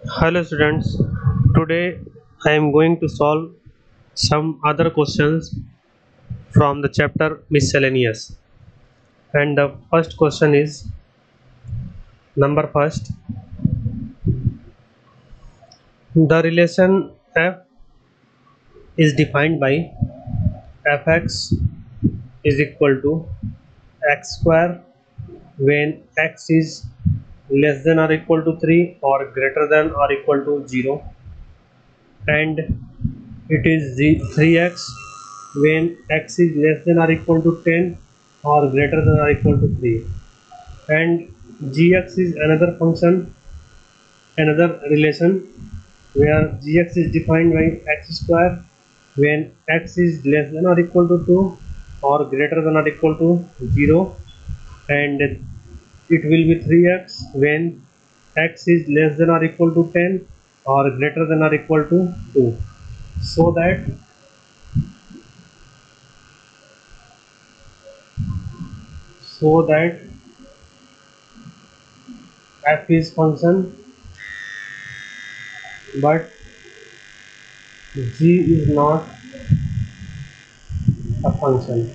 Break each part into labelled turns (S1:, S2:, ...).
S1: Hello students, today I am going to solve some other questions from the chapter miscellaneous, and the first question is number first. The relation f is defined by fx is equal to x square when x is less than or equal to 3 or greater than or equal to 0, and it is 3x when x is less than or equal to 10 or greater than or equal to 3, and gx is another function, another relation where gx is defined by x square when x is less than or equal to 2 or greater than or equal to 0, and it will be 3x when x is less than or equal to 10 or greater than or equal to 2, so that so that f is function but g is not a function.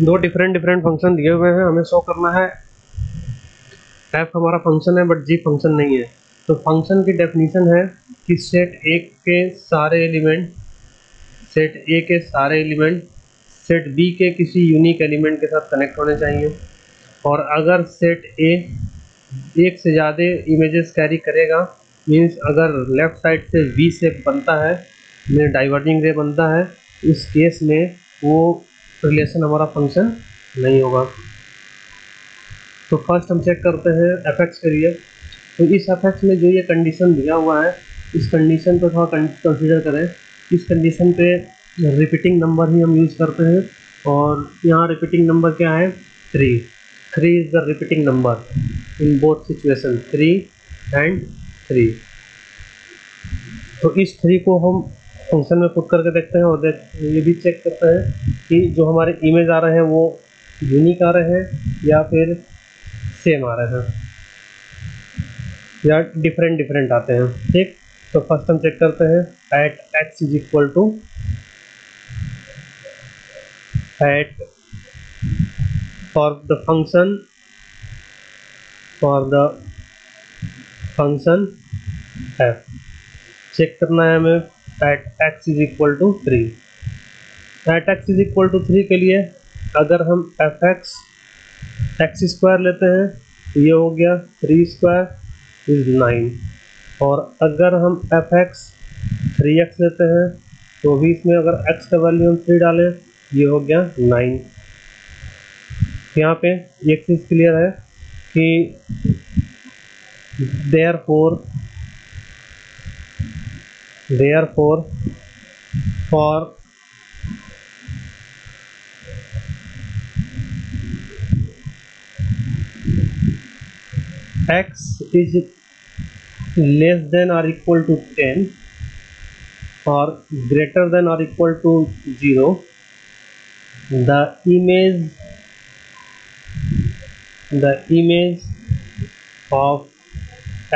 S1: दो different function दिए हुए हैं, हमें show करना है f हमारा function है but g function नहीं है। तो फंक्शन की डेफिनेशन है कि सेट ए के सारे एलिमेंट सेट बी के किसी यूनिक एलिमेंट के साथ कनेक्ट होने चाहिए, और अगर सेट ए एक से ज़्यादा इमेजेस कैरी करेगा, मीन्स अगर लेफ्ट साइड से वी शेप बनता है, में डाइवर्जिंग रे बनता है, इस केस में वो रिलेशन हमारा फंक्शन नहीं होगा। तो फर्स्ट हम चेक करते हैं एफ एक्स के लिए। तो इस एफ एक्स में जो ये कंडीशन दिया हुआ है, इस कंडीशन को थोड़ा कंसीडर करें। इस कंडीशन पे रिपीटिंग नंबर ही हम यूज़ करते हैं, और यहाँ रिपीटिंग नंबर क्या है? 3 is the repeating number in both situation, 3 and 3। तो इस 3 को हम फंक्शन में पुट करके देखते हैं, और ये भी चेक करते हैं कि जो हमारे इमेज आ रहे हैं वो यूनिक आ रहे हैं या फिर सेम आ रहे हैं या डिफरेंट आते हैं। ठीक, तो फर्स्ट हम चेक करते हैं at X is equal to eight for the function F check करना है हमें at X is equal to 3। At X is equal to 3 के लिए अगर हम एफ एक्स एक्स स्क्वायर लेते हैं तो ये हो गया 3 स्क्वायर इज 9, और अगर हम एफ एक्स 3x लेते हैं तो भी इसमें अगर x का वैल्यू हम 3 डालें, ये हो गया 9। यहाँ पे एक चीज़ क्लियर है कि therefore for x is less than or equal to 10 or greater than or equal to 0, the image of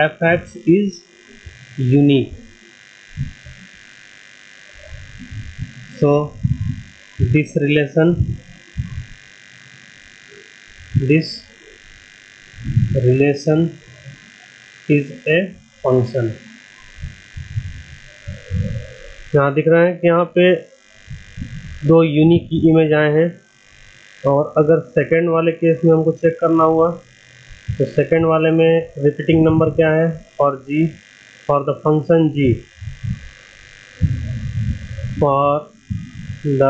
S1: fx is unique. So this relation is a function। यहाँ दिख रहा है कि यहाँ पे दो यूनिक की इमेज आए हैं, और अगर सेकेंड वाले केस में हमको चेक करना हुआ तो सेकेंड वाले में रिपीटिंग नंबर क्या है? For G, for the function G, for the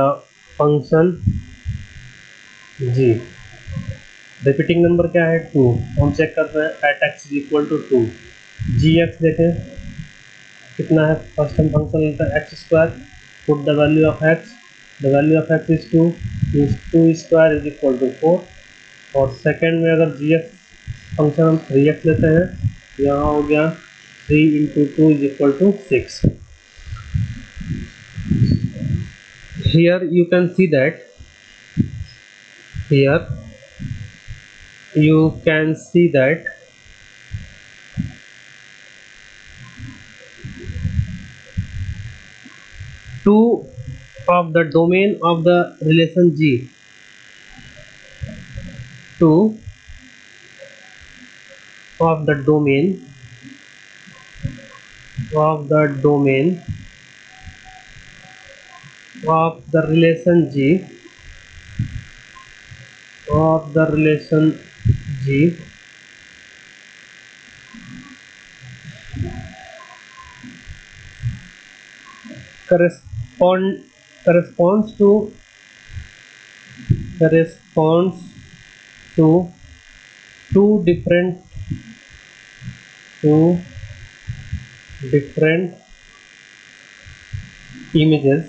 S1: function G repeating number क्या है? 2। हम चेक करते हैं at X is equal to 2। G X देखें कितना है? फर्स्ट हम फंक्शन लेते हैं X square, put the value of X, the value of X is 2, means 2 square is equal to 4, और सेकेंड में अगर जी एक्स फंक्शन हम 3x लेते हैं, यहाँ हो गया 3 into 2 is equal to 6। Here you can see that 2 of the domain of the relation G, 2 of the domain of the domain of the relation G, of the relation G correspond corresponds to corresponds to two different two different images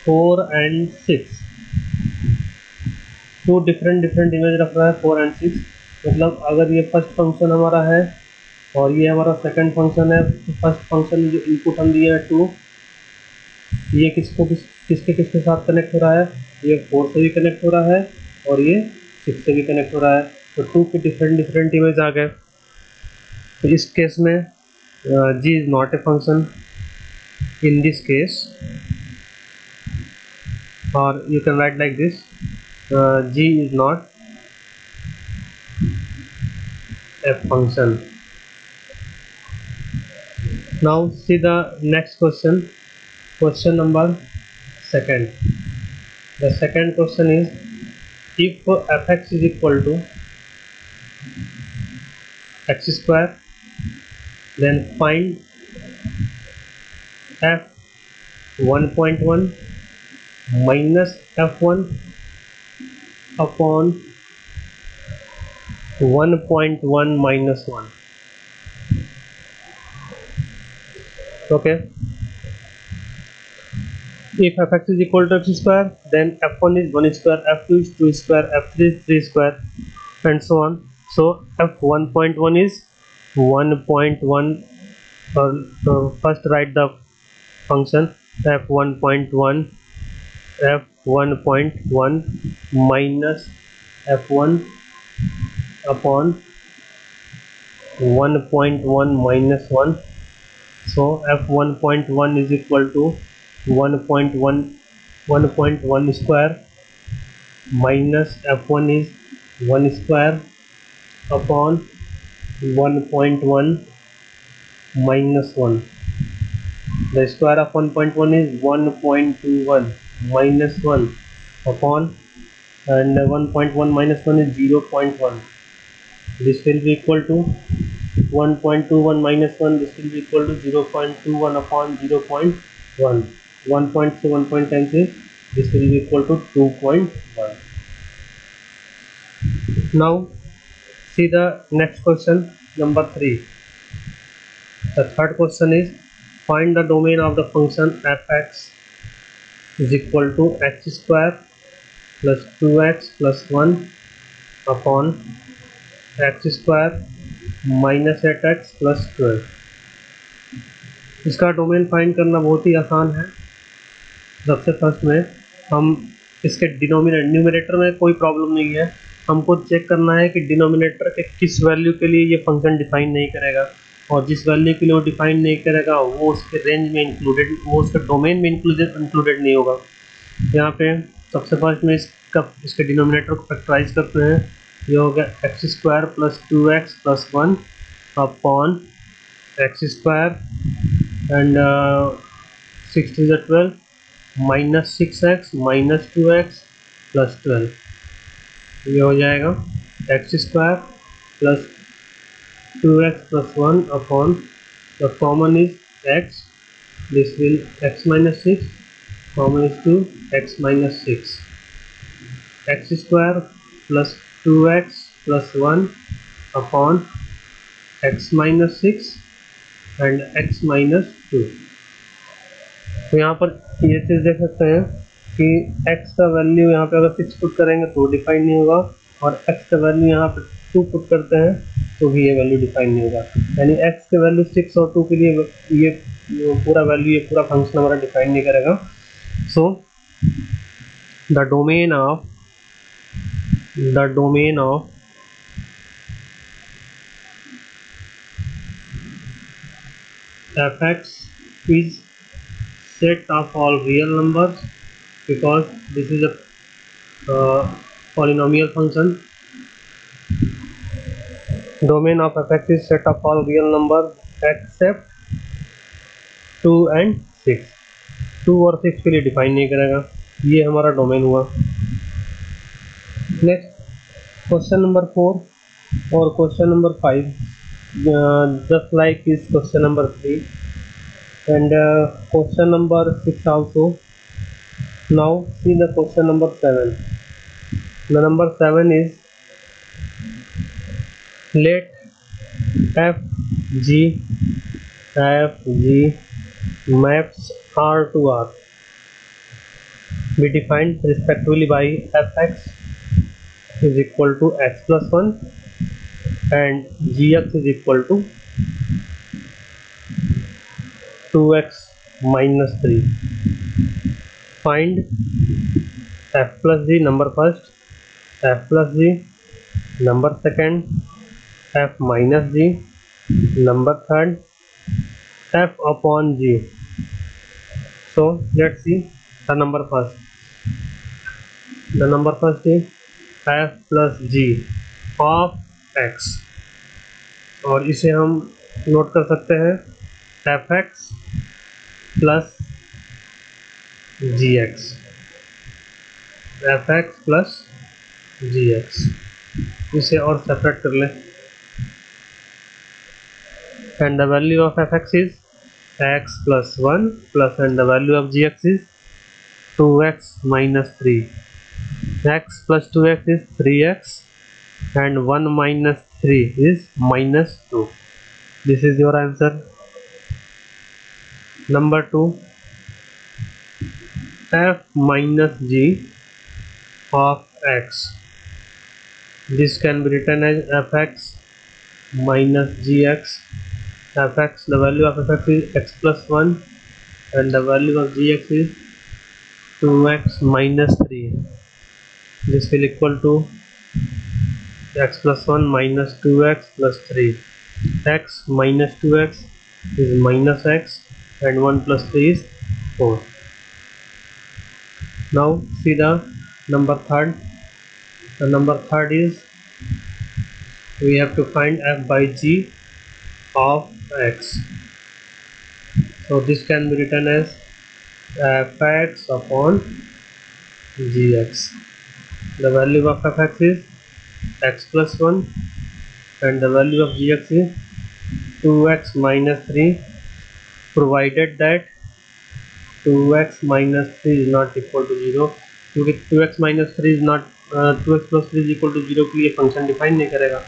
S1: 4 and 6, two different image रख रहा है 4 and 6। मतलब अगर ये first function हमारा है और ये हमारा सेकंड फंक्शन है, तो फर्स्ट फंक्शन जो इनपुट हम दिए हैं 2, ये किसके साथ कनेक्ट हो रहा है, ये 4 से भी कनेक्ट हो रहा है और ये 6 से भी कनेक्ट हो रहा है। तो 2 की डिफरेंट इमेज आ गए। तो इस केस में g is not a function in this case, और you can write like this, g is not a function. Now see the next question, question number second. The second question is, if fx is equal to x square, then find f 1.1 minus f1 upon 1.1 minus 1. Okay, if fx is equal to x square, then f1 is 1 square, f2 is 2 square, f3 is 3 square, and so on. So f1.1 is 1.1, first write the function f1.1 minus f1 upon 1.1 minus 1. So f1.1 is equal to 1.1 square minus f1 is 1 square upon 1.1 minus 1. The square of 1.1 is 1.21 minus 1 upon, and 1.1 minus 1 is 0.1. This will be equal to 1.21 minus 1. This will be equal to 0.21 upon 0.1. 1 से 1 times is, this will be equal to 2.1. Now see the next question, number 3. The third question is, find the domain of the function fx is equal to x square plus 2x plus 1 upon x square minus 8x plus 12. इसका domain find करना बहुत ही आसान है। सबसे first में हम इसके numerator में कोई प्रॉब्लम नहीं है, हमको चेक करना है कि डिनोमिनेटर के किस वैल्यू के लिए ये फंक्शन डिफाइन नहीं करेगा, और जिस वैल्यू के लिए वो डिफाइन नहीं करेगा वो उसके रेंज में इंक्लूडेड, वो उसके डोमेन में इंक्लूडेड नहीं होगा। यहाँ पे सबसे फर्स्ट में इसके डिनोमिनेटर को फैक्टराइज करते हैं। ये हो गया x square plus 2x plus 1 upon x square and 6 to the 12 minus 6x minus 2x plus 12। ये हो जाएगा x square plus 2x plus 1 upon, the common is x, this will x minus 6, common is 2 x minus 6, x square plus 2x plus 1 upon x minus 6 and x minus 2। तो यहाँ पर ये चीज़ देख सकते हैं कि x का वैल्यू यहाँ पे अगर 6 पुट करेंगे तो डिफाइन नहीं होगा, और x का वैल्यू यहाँ पे 2 पुट करते हैं तो भी ये वैल्यू डिफाइन नहीं होगा। यानी x के वैल्यू 6 और 2 के लिए ये पूरा वैल्यू, ये पूरा फंक्शन हमारा डिफाइन नहीं करेगा। So the domain of fx is set of all real numbers, because this is a polynomial function. Domain of fx is set of all real numbers except 2 and 6. 2 और 6 के लिए define नहीं करेगा, ये हमारा डोमेन हुआ। नेक्स्ट क्वेश्चन नंबर 4 और question number 5, just like is question number 3 and question number 6 also. Now see the question number 7. The number 7 is let fg maps R to R be defined respectively by fx is equal to x plus 1 and gx is equal to 2x minus 3. Find f plus g number first, f plus g number second, f minus g number third, f upon g. So let's see the number first. The number first is f plus g of x, और इसे हम note कर सकते हैं fx plus gx, fx plus gx, इसे और separate कर लें। And the value of fx is x plus 1 plus, and the value of gx is 2x minus 3. X plus 2x is 3x and 1 minus 3 is minus 2. This is your answer. Number 2, f minus g of x. This can be written as fx minus gx. Fx, the value of fx is x plus 1 and the value of gx is 2x minus 3. This will equal to x plus 1 minus 2x plus 3. X minus 2x is minus x and 1 plus 3 is 4. Now see the number third. The number third is we have to find f by g of x. So this can be written as fx upon gx. The value of fx is x plus 1 and the value of gx is 2x minus 3, provided that 2x minus 3 is not equal to 0, क्योंकि 2x minus 3 is not 2x plus 3 is equal to 0 के लिए function define नहीं करेगा।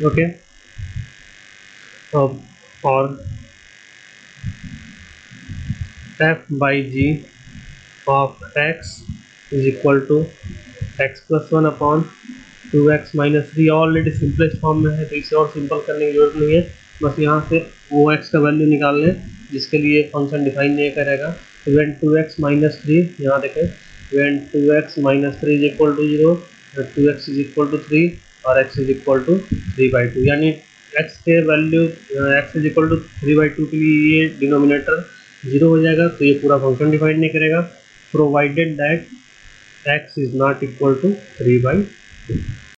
S1: Okay, और f by g of x is equal to x plus 1 upon 2x minus 3 already simplest form में है, तो इसे और सिंपल करने की जरूरत नहीं है। बस यहाँ से वो x का वैल्यू निकाल लें जिसके लिए फंक्शन डिफाइन नहीं करेगा। when 2x minus 3, यहाँ देखें, when 2x minus 3 is equal to 0, 2x is equal to 3 और x is equal to 3/2, यानी x के value x is equal to 3/2 के लिए ये डिनोमिनेटर 0 हो जाएगा, तो ये पूरा फंक्शन डिफाइन नहीं करेगा, provided that x is not equal to 3/2।